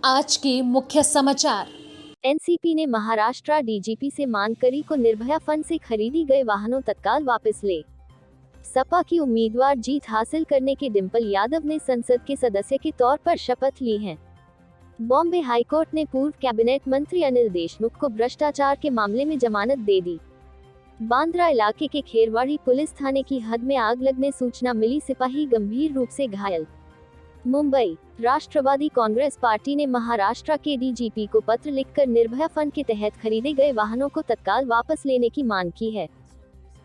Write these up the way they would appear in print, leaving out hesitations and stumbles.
आज के मुख्य समाचार। एनसीपी ने महाराष्ट्र डीजीपी से मांग करी को निर्भया फंड से खरीदी गए वाहनों तत्काल वापस ले। सपा की उम्मीदवार जीत हासिल करने के डिंपल यादव ने संसद के सदस्य के तौर पर शपथ ली है। बॉम्बे हाईकोर्ट ने पूर्व कैबिनेट मंत्री अनिल देशमुख को भ्रष्टाचार के मामले में जमानत दे दी। बांद्रा इलाके के खेरवाड़ी पुलिस थाने की हद में आग लगने सूचना मिली, सिपाही गंभीर रूप से घायल। मुंबई, राष्ट्रवादी कांग्रेस पार्टी ने महाराष्ट्र के डीजीपी को पत्र लिखकर निर्भया फंड के तहत खरीदे गए वाहनों को तत्काल वापस लेने की मांग की है।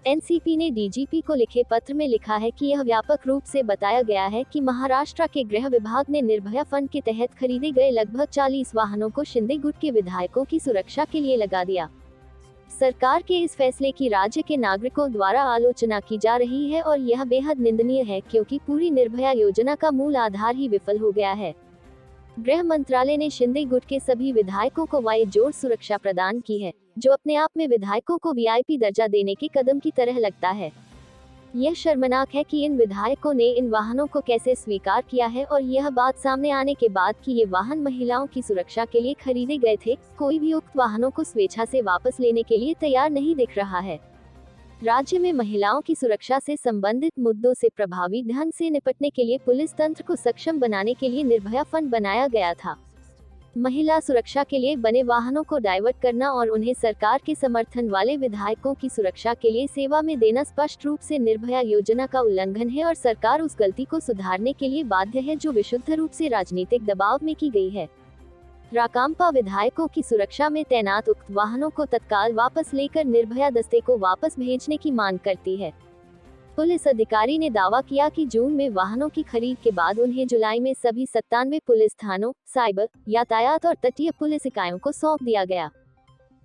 एनसीपी ने डीजीपी को लिखे पत्र में लिखा है कि यह व्यापक रूप से बताया गया है कि महाराष्ट्र के गृह विभाग ने निर्भया फंड के तहत खरीदे गए लगभग 40 वाहनों को शिंदे गुट के विधायकों की सुरक्षा के लिए लगा दिया। सरकार के इस फैसले की राज्य के नागरिकों द्वारा आलोचना की जा रही है और यह बेहद निंदनीय है, क्योंकि पूरी निर्भया योजना का मूल आधार ही विफल हो गया है। गृह मंत्रालय ने शिंदे गुट के सभी विधायकों को वाइड सुरक्षा प्रदान की है, जो अपने आप में विधायकों को वीआईपी दर्जा देने के कदम की तरह लगता है। यह शर्मनाक है कि इन विधायकों ने इन वाहनों को कैसे स्वीकार किया है, और यह बात सामने आने के बाद कि ये वाहन महिलाओं की सुरक्षा के लिए खरीदे गए थे, कोई भी उक्त वाहनों को स्वेच्छा से वापस लेने के लिए तैयार नहीं दिख रहा है। राज्य में महिलाओं की सुरक्षा से संबंधित मुद्दों से प्रभावी ढंग से निपटने के लिए पुलिस तंत्र को सक्षम बनाने के लिए निर्भया फंड बनाया गया था। महिला सुरक्षा के लिए बने वाहनों को डाइवर्ट करना और उन्हें सरकार के समर्थन वाले विधायकों की सुरक्षा के लिए सेवा में देना स्पष्ट रूप से निर्भया योजना का उल्लंघन है, और सरकार उस गलती को सुधारने के लिए बाध्य है जो विशुद्ध रूप से राजनीतिक दबाव में की गई है। राकांपा विधायकों की सुरक्षा में तैनात उक्त वाहनों को तत्काल वापस लेकर निर्भया दस्ते को वापस भेजने की मांग करती है। पुलिस अधिकारी ने दावा किया कि जून में वाहनों की खरीद के बाद उन्हें जुलाई में सभी 97 पुलिस थानों, साइबर, यातायात और तटीय पुलिस इकाइयों को सौंप दिया गया।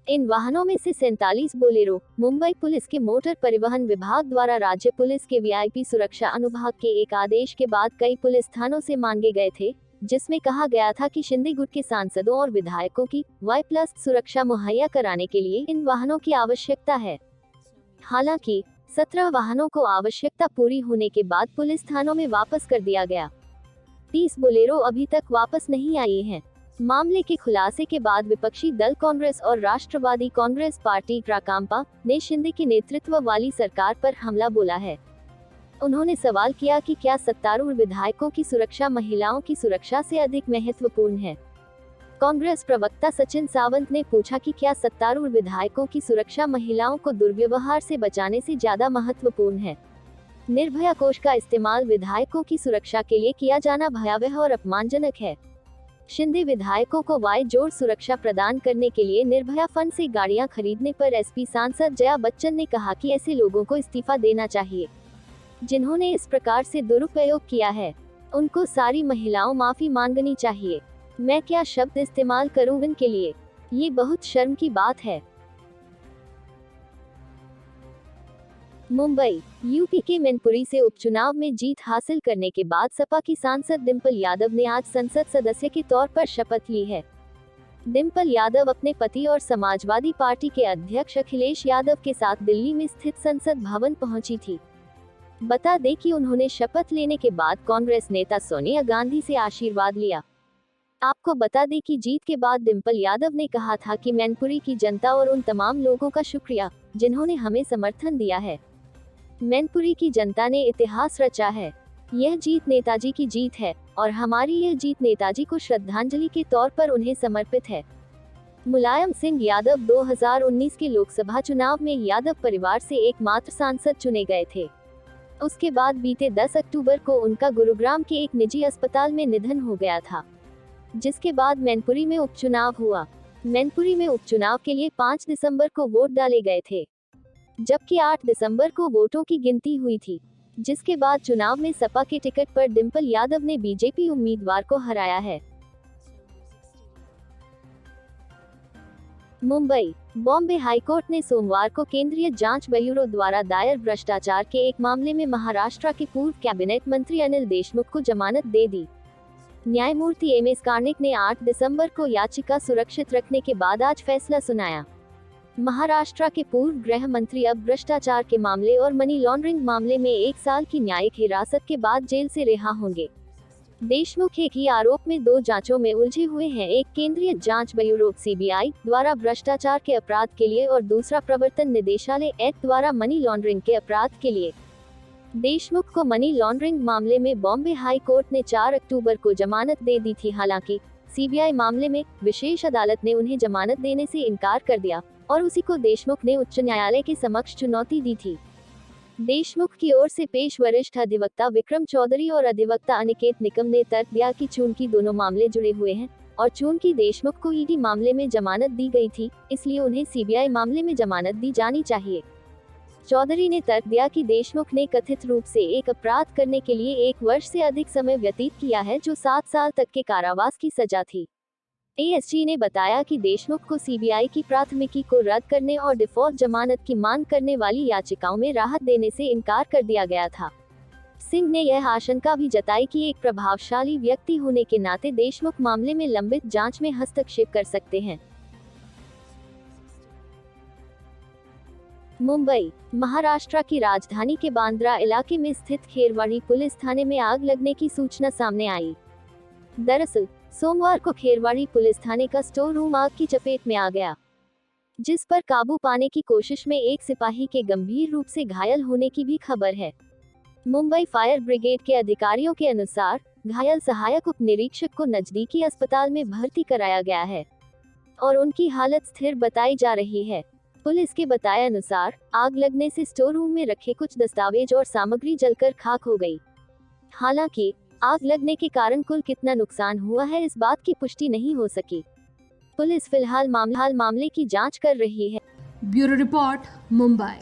इन वाहनों में से 47 बोलेरो मुंबई पुलिस के मोटर परिवहन विभाग द्वारा राज्य पुलिस के वीआईपी सुरक्षा अनुभाग के एक आदेश के बाद कई पुलिस थानों से मांगे गए थे, जिसमें कहा गया था कि शिंदे गुट के सांसदों और विधायकों की वाई+ सुरक्षा मुहैया कराने के लिए इन वाहनों की आवश्यकता है। हालांकि 17 वाहनों को आवश्यकता पूरी होने के बाद पुलिस थानों में वापस कर दिया गया। 30 बोलेरो अभी तक वापस नहीं आई हैं। मामले के खुलासे के बाद विपक्षी दल कांग्रेस और राष्ट्रवादी कांग्रेस पार्टी राकांपा ने शिंदे के नेतृत्व वाली सरकार पर हमला बोला है। उन्होंने सवाल किया कि क्या सत्तारूढ़ विधायकों की सुरक्षा महिलाओं की सुरक्षा से अधिक महत्वपूर्ण है। कांग्रेस प्रवक्ता सचिन सावंत ने पूछा कि क्या सत्तारूढ़ विधायकों की सुरक्षा महिलाओं को दुर्व्यवहार से बचाने से ज्यादा महत्वपूर्ण है। निर्भया कोष का इस्तेमाल विधायकों की सुरक्षा के लिए किया जाना भयावह और अपमानजनक है। शिंदे विधायकों को वाइड सुरक्षा प्रदान करने के लिए निर्भया फंड से गाड़ियां खरीदने पर एसपी सांसद जया बच्चन ने कहा कि ऐसे लोगों को इस्तीफा देना चाहिए, जिन्होंने इस प्रकार से दुरुपयोग किया है। उनको सारी महिलाओं माफी मांगनी चाहिए। मैं क्या शब्द इस्तेमाल करूं इनके लिए, ये बहुत शर्म की बात है। मुंबई, यूपी के मैनपुरी से उपचुनाव में जीत हासिल करने के बाद सपा की सांसद डिंपल यादव ने आज संसद सदस्य के तौर पर शपथ ली है। डिंपल यादव अपने पति और समाजवादी पार्टी के अध्यक्ष अखिलेश यादव के साथ दिल्ली में स्थित संसद भवन पहुंची थी। बता दें कि उन्होंने शपथ लेने के बाद कांग्रेस नेता सोनिया गांधी से आशीर्वाद लिया। आपको बता दें कि जीत के बाद डिंपल यादव ने कहा था कि मैनपुरी की जनता और उन तमाम लोगों का शुक्रिया जिन्होंने हमें समर्थन दिया है। मैनपुरी की जनता ने इतिहास रचा है। यह जीत नेताजी की जीत है, और हमारी यह जीत नेताजी को श्रद्धांजलि के तौर पर उन्हें समर्पित है। मुलायम सिंह यादव 2019 के लोकसभा चुनाव में यादव परिवार से एकमात्र सांसद चुने गए थे। उसके बाद बीते 10 अक्टूबर को उनका गुरुग्राम के एक निजी अस्पताल में निधन हो गया था, जिसके बाद मैनपुरी में उपचुनाव हुआ। मैनपुरी में उपचुनाव के लिए 5 दिसंबर को वोट डाले गए थे, जबकि 8 दिसंबर को वोटों की गिनती हुई थी, जिसके बाद चुनाव में सपा के टिकट पर डिंपल यादव ने बीजेपी उम्मीदवार को हराया है। मुंबई, बॉम्बे हाईकोर्ट ने सोमवार को केंद्रीय जांच ब्यूरो द्वारा दायर भ्रष्टाचार के एक मामले में महाराष्ट्र के पूर्व कैबिनेट मंत्री अनिल देशमुख को जमानत दे दी। न्यायमूर्ति एमएस कार्निक ने 8 दिसंबर को याचिका सुरक्षित रखने के बाद आज फैसला सुनाया। महाराष्ट्र के पूर्व गृह मंत्री अब भ्रष्टाचार के मामले और मनी लॉन्ड्रिंग मामले में 1 साल की न्यायिक हिरासत के बाद जेल से रिहा होंगे। देशमुख एक ही आरोप में 2 जांचों में उलझे हुए हैं। एक केंद्रीय जांच ब्यूरो सीबीआई द्वारा भ्रष्टाचार के अपराध के लिए और दूसरा प्रवर्तन निदेशालय एक्ट द्वारा मनी लॉन्ड्रिंग के अपराध के लिए। देशमुख को मनी लॉन्ड्रिंग मामले में बॉम्बे हाई कोर्ट ने 4 अक्टूबर को जमानत दे दी थी। हालांकि सीबीआई मामले में विशेष अदालत ने उन्हें जमानत देने से इनकार कर दिया और उसी को देशमुख ने उच्च न्यायालय के समक्ष चुनौती दी थी। देशमुख की ओर से पेश वरिष्ठ अधिवक्ता विक्रम चौधरी और अधिवक्ता अनिकेत निकम ने तर्क दिया कि चूंकि दोनों मामले जुड़े हुए हैं और चूंकि देशमुख को ईडी मामले में जमानत दी गई थी, इसलिए उन्हें सीबीआई मामले में जमानत दी जानी चाहिए। चौधरी ने तर्क दिया कि देशमुख ने कथित रूप से एक अपराध करने के लिए 1 वर्ष से अधिक समय व्यतीत किया है, जो 7 साल तक के कारावास की सजा थी। एएसजी ने बताया कि देशमुख को सीबीआई की प्राथमिकी को रद्द करने और डिफॉल्ट जमानत की मांग करने वाली याचिकाओं में राहत देने से इनकार कर दिया गया था। सिंह ने यह आशंका भी जताई कि एक प्रभावशाली व्यक्ति होने के नाते देशमुख मामले में लंबित जांच में हस्तक्षेप कर सकते हैं। मुंबई, महाराष्ट्र की राजधानी के बांद्रा इलाके में स्थित खेरवाड़ी पुलिस थाने में आग लगने की सूचना सामने आई। दरअसल सोमवार को खेरवाड़ी पुलिस थाने का स्टोर रूम आग की चपेट में आ गया, जिस पर काबू पाने की कोशिश में एक सिपाही के गंभीर रूप से घायल होने की भी खबर है। मुंबई फायर ब्रिगेड के अधिकारियों के अनुसार घायल सहायक उप निरीक्षक को नजदीकी अस्पताल में भर्ती कराया गया है और उनकी हालत स्थिर बताई जा रही है। पुलिस के बताए अनुसार आग लगने से स्टोर रूम में रखे कुछ दस्तावेज और सामग्री जलकर खाक हो गई। हालांकि आग लगने के कारण कुल कितना नुकसान हुआ है, इस बात की पुष्टि नहीं हो सकी। पुलिस फिलहाल मामले की जांच कर रही है। Bureau report, Mumbai.